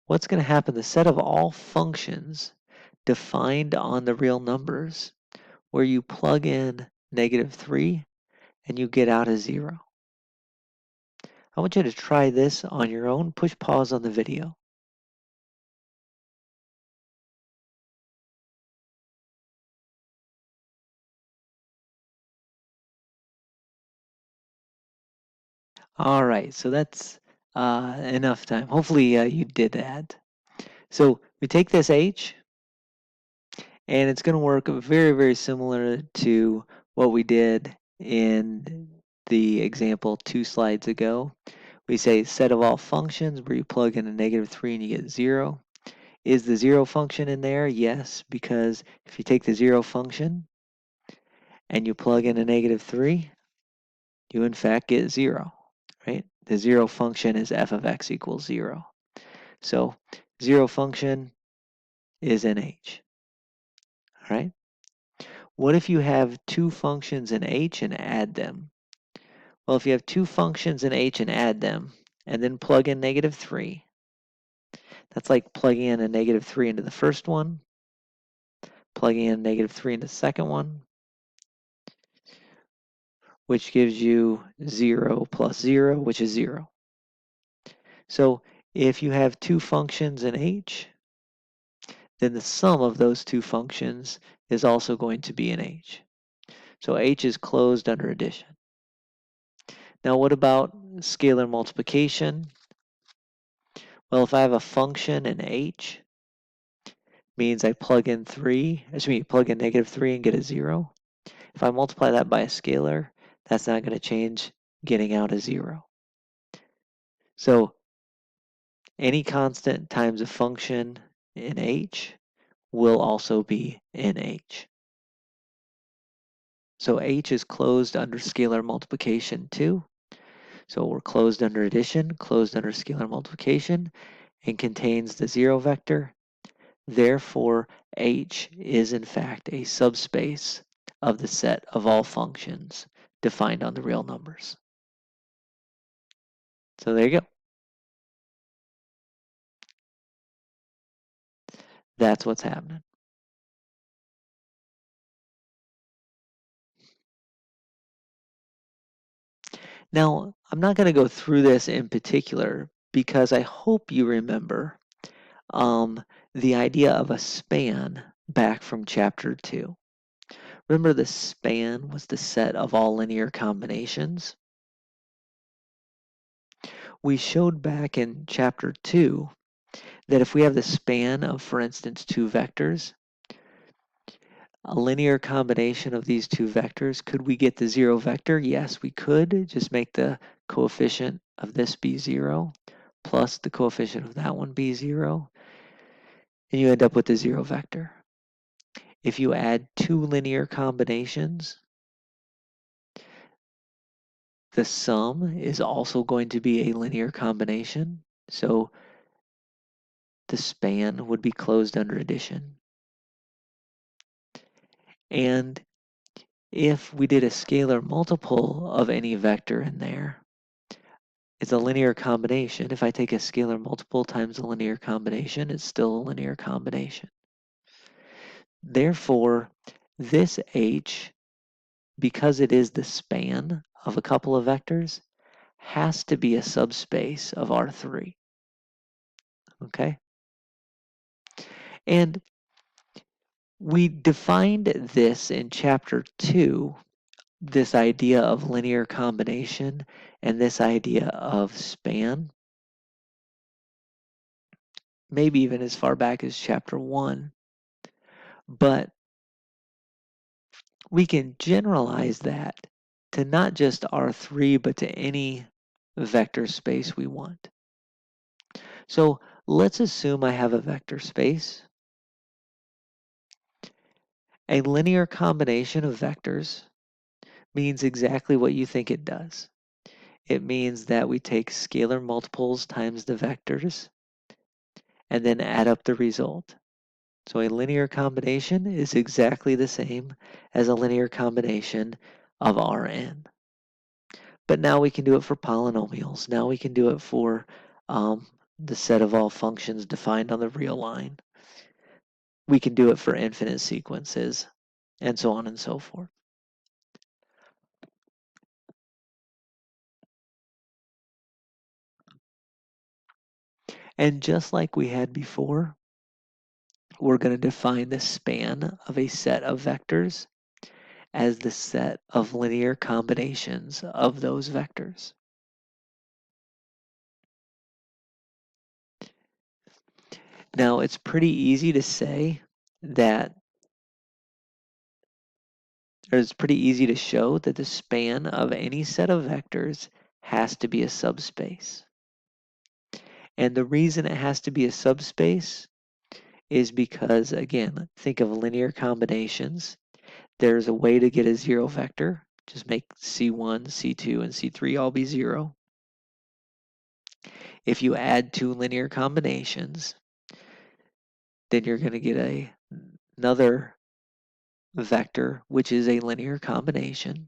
What's going to happen? The set of all functions defined on the real numbers where you plug in -3 and you get out a 0. I want you to try this on your own. Push pause on the video. All right, so that's enough time. Hopefully you did that. So we take this H, and it's going to work very, very similar to what we did in the example 2 slides ago. We say set of all functions where you plug in a -3 and you get 0. Is the 0 function in there? Yes, because if you take the 0 function and you plug in a -3, you in fact get 0, right? The 0 function is f of x equals 0. So 0 function is in H, all right? What if you have two functions in H and add them? Well, if you have two functions in H and add them, and then plug in -3, that's like plugging in a -3 into the first one, plugging in -3 into the second one, which gives you 0 plus 0, which is 0. So if you have two functions in H, then the sum of those two functions is also going to be in H. So H is closed under addition. Now what about scalar multiplication? Well, if I have a function in H, means I plug in plug in -3 and get a 0. If I multiply that by a scalar, that's not going to change getting out a 0. So any constant times a function in H will also be in H. So H is closed under scalar multiplication too. So we're closed under addition, closed under scalar multiplication, and contains the 0 vector. Therefore, H is in fact a subspace of the set of all functions defined on the real numbers. So there you go. That's what's happening. Now, I'm not going to go through this in particular because I hope you remember the idea of a span back from chapter 2. Remember the span was the set of all linear combinations? We showed back in chapter 2 that if we have the span of, for instance, two vectors, a linear combination of these two vectors, could we get the 0 vector? Yes, we could. Just make the coefficient of this be 0. plus the coefficient of that one be 0, and you end up with a 0 vector. If you add two linear combinations, the sum is also going to be a linear combination, so the span would be closed under addition. And if we did a scalar multiple of any vector in there, it's a linear combination. If I take a scalar multiple times a linear combination, it's still a linear combination. Therefore, this H, because it is the span of a couple of vectors, has to be a subspace of R3. Okay? And we defined this in chapter 2, this idea of linear combination and this idea of span, maybe even as far back as chapter 1. But we can generalize that to not just R3, but to any vector space we want. So let's assume I have a vector space. A linear combination of vectors means exactly what you think it does. It means that we take scalar multiples times the vectors and then add up the result. So a linear combination is exactly the same as a linear combination of Rn. But now we can do it for polynomials. Now we can do it for the set of all functions defined on the real line. We can do it for infinite sequences, and so on and so forth. And just like we had before, we're going to define the span of a set of vectors as the set of linear combinations of those vectors. Now, it's pretty easy to say that, or it's pretty easy to show that the span of any set of vectors has to be a subspace. And the reason it has to be a subspace is because, again, think of linear combinations. There's a way to get a 0 vector. Just make C1, C2, and C3 all be 0. If you add two linear combinations, then you're going to get another vector, which is a linear combination.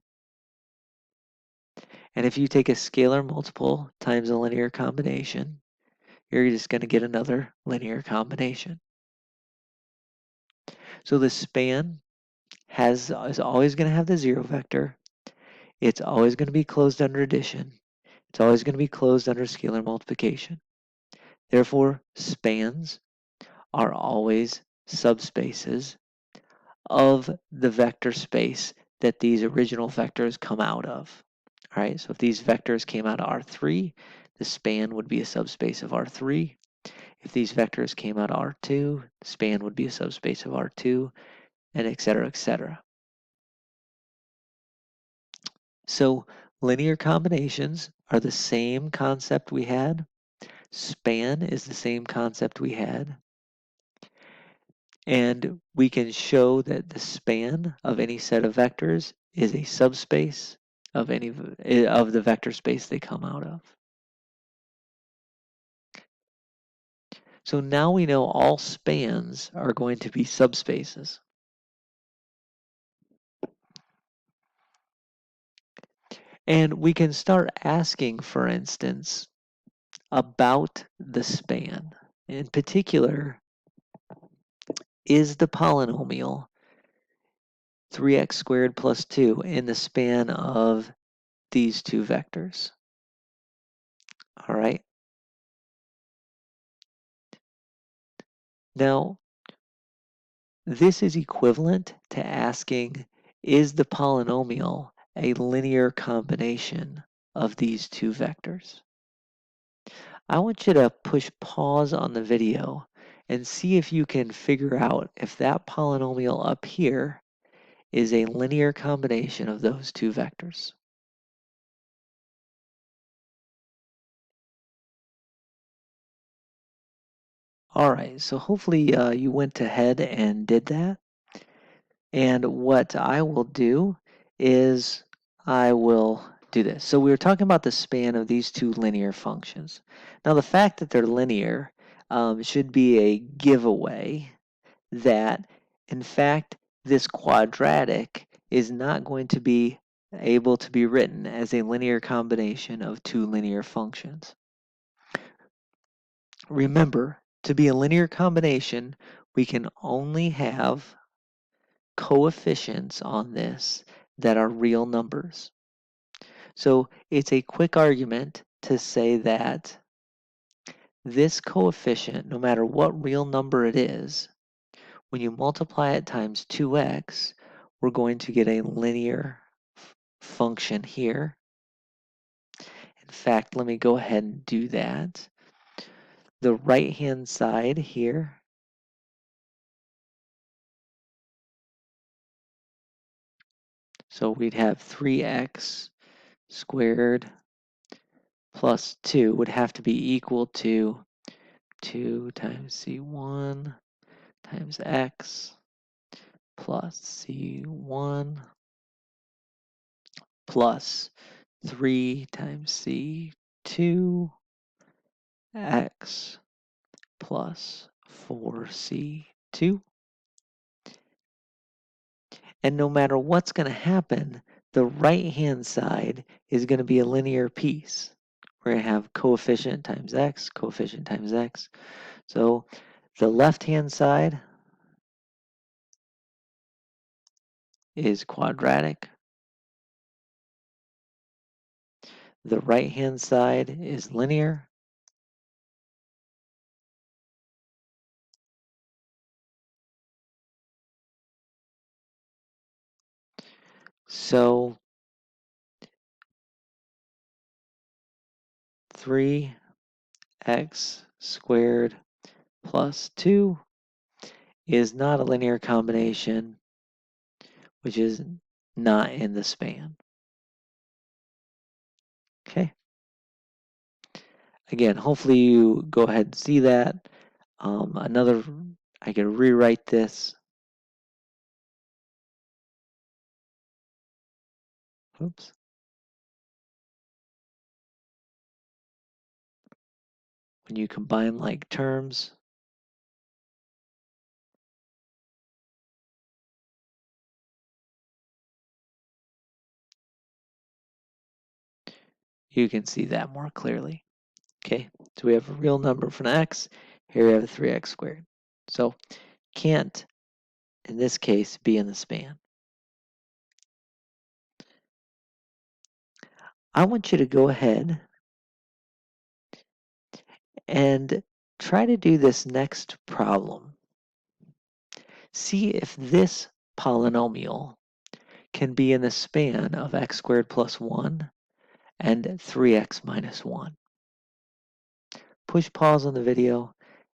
And if you take a scalar multiple times a linear combination, you're just going to get another linear combination. So the span is always going to have the 0 vector. It's always going to be closed under addition. It's always going to be closed under scalar multiplication. Therefore, spans are always subspaces of the vector space that these original vectors come out of. All right, so if these vectors came out of R3, the span would be a subspace of R3. If these vectors came out of R2, the span would be a subspace of R2, and et cetera, et cetera. So linear combinations are the same concept we had. Span is the same concept we had. And we can show that the span of any set of vectors is a subspace of any of the vector space they come out of. So now we know all spans are going to be subspaces. And we can start asking, for instance, about the span. In particular, is the polynomial 3x squared plus 2 in the span of these two vectors? All right. Now, this is equivalent to asking, is the polynomial a linear combination of these two vectors? I want you to push pause on the video and see if you can figure out if that polynomial up here is a linear combination of those two vectors. All right, so hopefully you went ahead and did that. And what I will do is I will do this. So we were talking about the span of these two linear functions. Now the fact that they're linear should be a giveaway that, in fact, this quadratic is not going to be able to be written as a linear combination of two linear functions. Remember, to be a linear combination, we can only have coefficients on this that are real numbers. So it's a quick argument to say that this coefficient, no matter what real number it is, when you multiply it times 2x, we're going to get a linear function here. In fact, let me go ahead and do that. The right-hand side here, so we'd have 3x squared plus 2 would have to be equal to 2 times c1 times x plus c1 plus 3 times c2 x plus 4c2. And no matter what's going to happen, the right-hand side is going to be a linear piece. We're going to have coefficient times x, coefficient times x. So the left-hand side is quadratic. The right-hand side is linear. So 3x squared plus 2 is not a linear combination, which is not in the span. Okay. Again, hopefully you go ahead and see that. I can rewrite this. Oops. When you combine like terms, you can see that more clearly. Okay, so we have a real number for an x. Here we have a 3x squared. So can't, in this case, be in the span. I want you to go ahead and try to do this next problem. See if this polynomial can be in the span of x squared plus 1 and 3x minus 1. Push pause on the video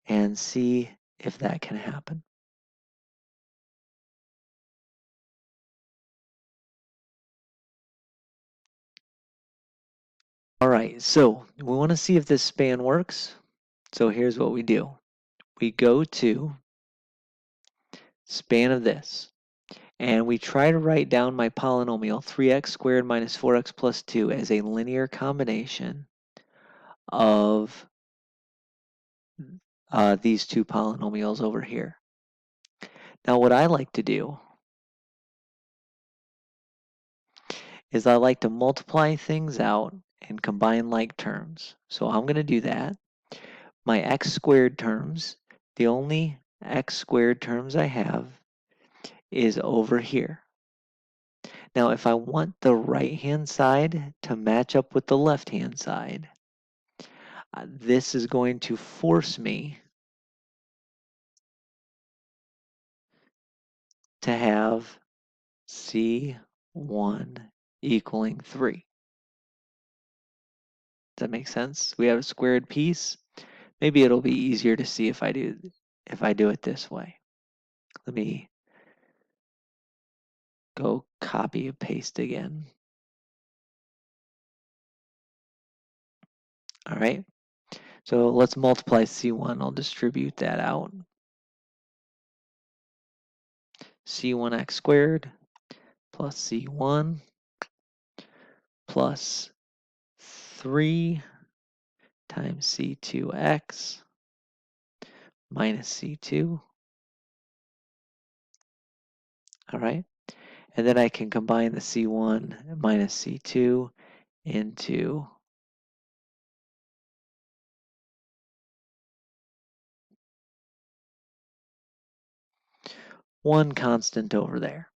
and see if that can happen. All right, so we want to see if this span works. So here's what we do. We go to span of this, and we try to write down my polynomial 3x squared minus 4x plus 2 as a linear combination of these two polynomials over here. Now what I like to do is I like to multiply things out and combine like terms. So I'm going to do that. My x squared terms, the only x squared terms I have is over here. Now if I want the right-hand side to match up with the left-hand side, this is going to force me to have C1 equaling 3. Does that make sense? We have a squared piece. Maybe it'll be easier to see if I do it this way. Let me go copy and paste again. All right. So let's multiply C1. I'll distribute that out. C1x squared plus C1 plus 3 times C2x minus C2. All right. And then I can combine the C1 minus C2 into one constant over there.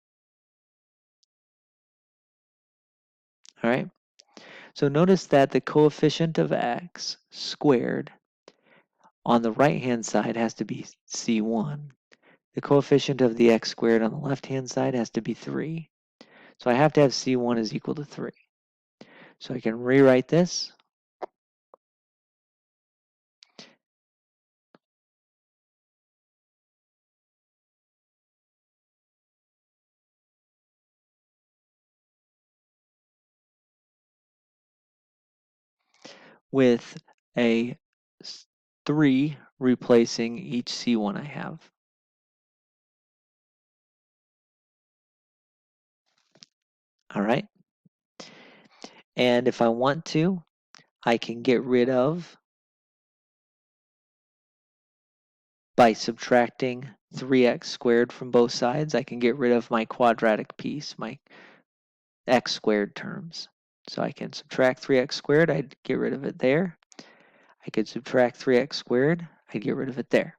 All right. So notice that the coefficient of x squared on the right-hand side has to be C1. The coefficient of the x squared on the left-hand side has to be 3. So I have to have C1 is equal to 3. So I can rewrite this. With a 3 replacing each C1 I have. All right. And if I want to, I can get rid of, by subtracting 3x squared from both sides, I can get rid of my quadratic piece, my x squared terms. So I can subtract 3x squared, I'd get rid of it there. I could subtract 3x squared, I'd get rid of it there.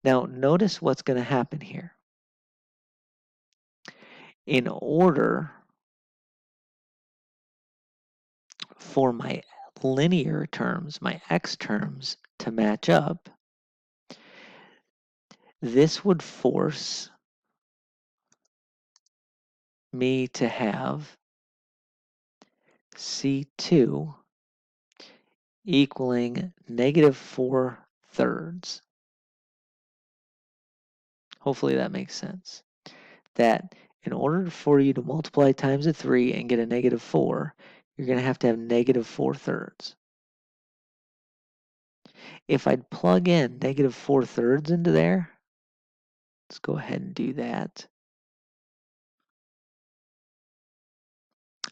Now notice what's going to happen here. In order for my linear terms, my x terms, to match up, this would force me to have C2 equaling negative 4/3. Hopefully that makes sense. That in order for you to multiply times a 3 and get a negative 4, you're going to have negative 4/3. If I'd plug in negative 4/3 into there, let's go ahead and do that.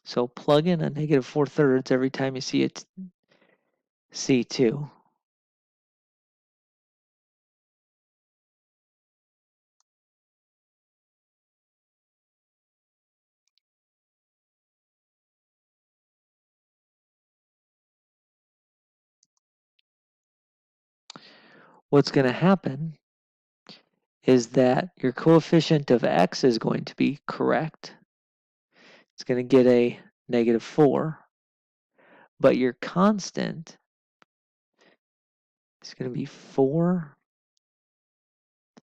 So plug in a negative 4/3 every time you see it C2. What's going to happen is that your coefficient of x is going to be correct. It's going to get a negative 4, but your constant is going to be 4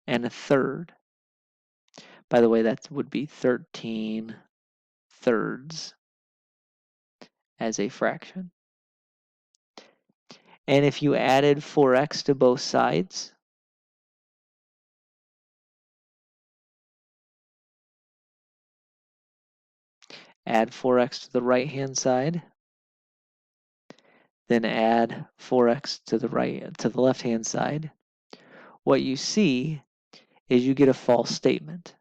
1/3. By the way, that would be 13/3 as a fraction. And if you added 4x to both sides, add 4x to the right-hand side, then add 4x to the left-hand side, what you see is you get a false statement.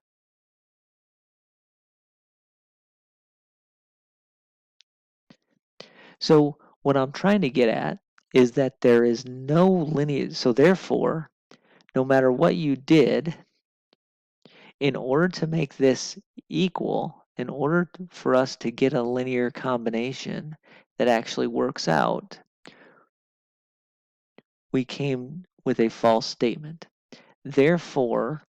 So what I'm trying to get at is that there is no linear, so therefore, no matter what you did, in order to make this equal, in order for us to get a linear combination that actually works out, we came with a false statement. Therefore,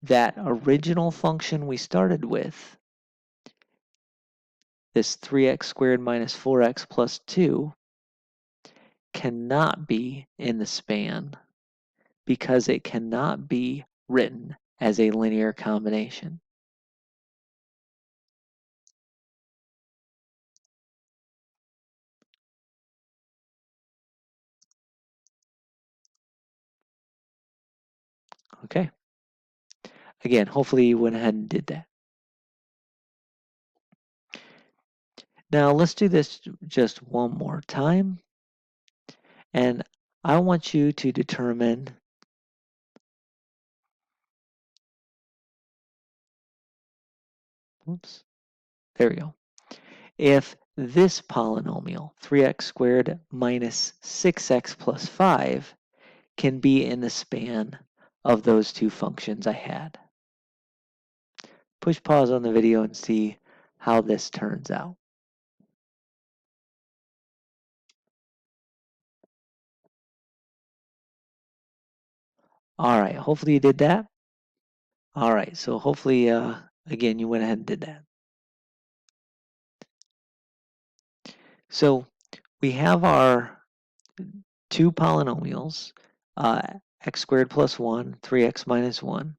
that original function we started with, this 3x squared minus 4x plus 2, cannot be in the span because it cannot be written as a linear combination. Okay. Again, hopefully you went ahead and did that. Now let's do this just one more time. And I want you to determine, oops, there we go. If this polynomial, 3x squared minus 6x plus 5, can be in the span of those two functions I had. Push pause on the video and see how this turns out. All right, hopefully you did that. All right, so hopefully, again, you went ahead and did that. So we have our two polynomials, x squared plus 1, 3x minus 1.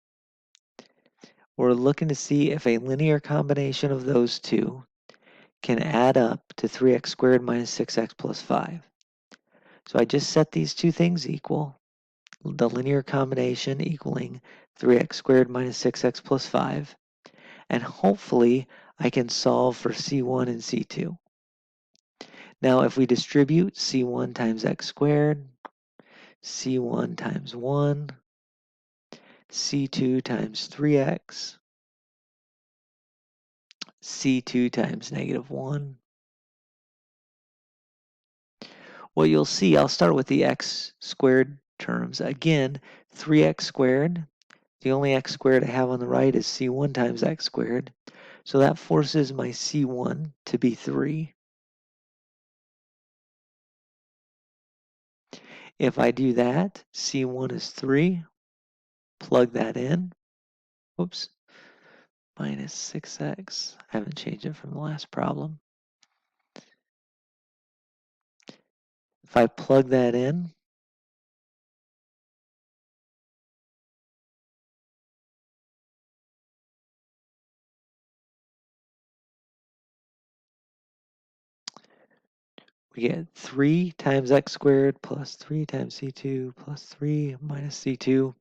We're looking to see if a linear combination of those two can add up to 3x squared minus 6x plus 5. So I just set these two things equal, the linear combination equaling 3x squared minus 6x plus 5, and hopefully I can solve for C1 and C2. Now if we distribute C1 times x squared, C1 times 1, C2 times 3x, C2 times negative 1. Well, you'll see, I'll start with the x squared terms. Again, 3x squared, the only x squared I have on the right is C1 times x squared. So that forces my C1 to be 3. If I do that, C1 is 3, plug that in, whoops, minus 6x. I haven't changed it from the last problem. If I plug that in, we get 3 times x squared plus 3 times C2 plus 3 minus C2.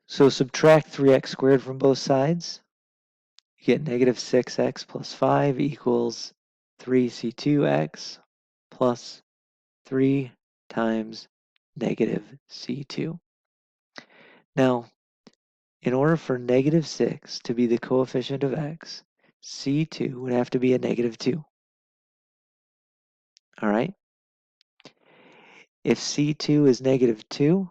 So subtract 3x squared from both sides. You get negative 6x plus 5 equals 3c2x plus 3 times negative c2. Now, in order for negative 6 to be the coefficient of x, c2 would have to be a negative 2. All right? If c2 is negative 2,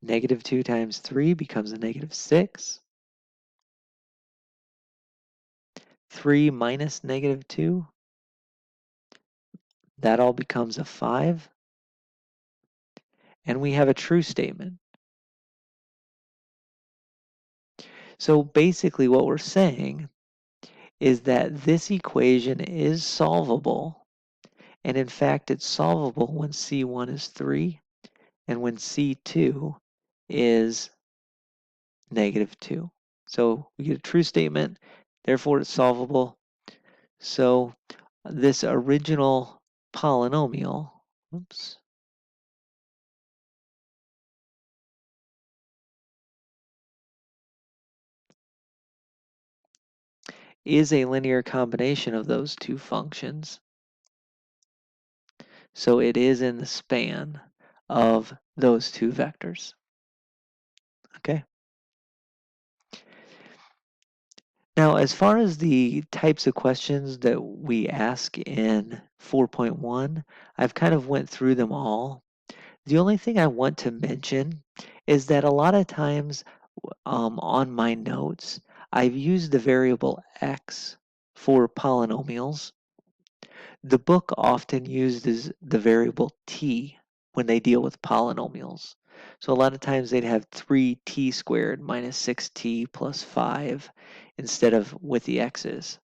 negative 2 times 3 becomes a negative 6. 3 minus negative 2, that all becomes a 5. And we have a true statement. So basically what we're saying is that this equation is solvable. And in fact, it's solvable when C1 is 3 and when C2 is negative 2. So we get a true statement, therefore it's solvable. So this original polynomial, oops, is a linear combination of those two functions. So it is in the span of those two vectors. Okay. Now, as far as the types of questions that we ask in 4.1, I've kind of went through them all. The only thing I want to mention is that a lot of times on my notes, I've used the variable x for polynomials. The book often uses the variable t when they deal with polynomials. So a lot of times they'd have 3t squared minus 6t plus 5 instead of with the x's.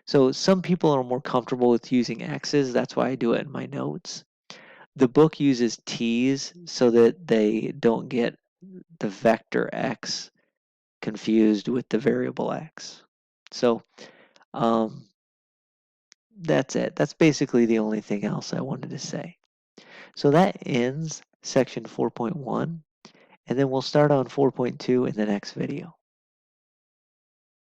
So some people are more comfortable with using x's. That's why I do it in my notes. The book uses t's so that they don't get the vector x confused with the variable x. So that's it. That's basically the only thing else I wanted to say. So that ends section 4.1. and then we'll start on 4.2 in the next video.